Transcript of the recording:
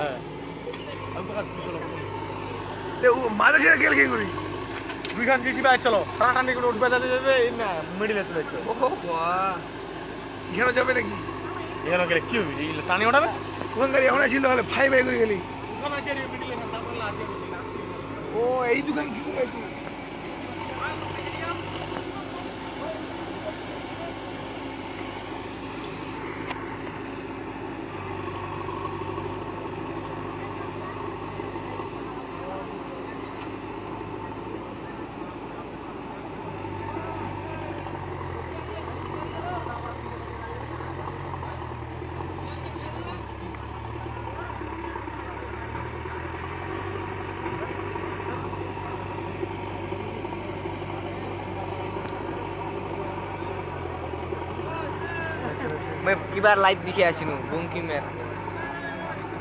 হ্যাঁ আমি তো কাজ চলো মাঝে ছেড়ে গেল কি করি দুইখান জিসি বাইক চলো টানাটানি করে উঠবে যাতে যাবে এই না মিডিলে চলে যাচ্ছে ওহো বাহ এখানে যাবে নাকি এখানে গেলে কি হবে টানি ওঠাবে কোন গাড়ি এখন ছিল হলে ফাইভ বাই করে গেলি ওখানে আছে মিডিলে তারপর লাগে ও এই দোকান কি করে मैं की बार लाइव दिखे आसिनु बंकिम मेर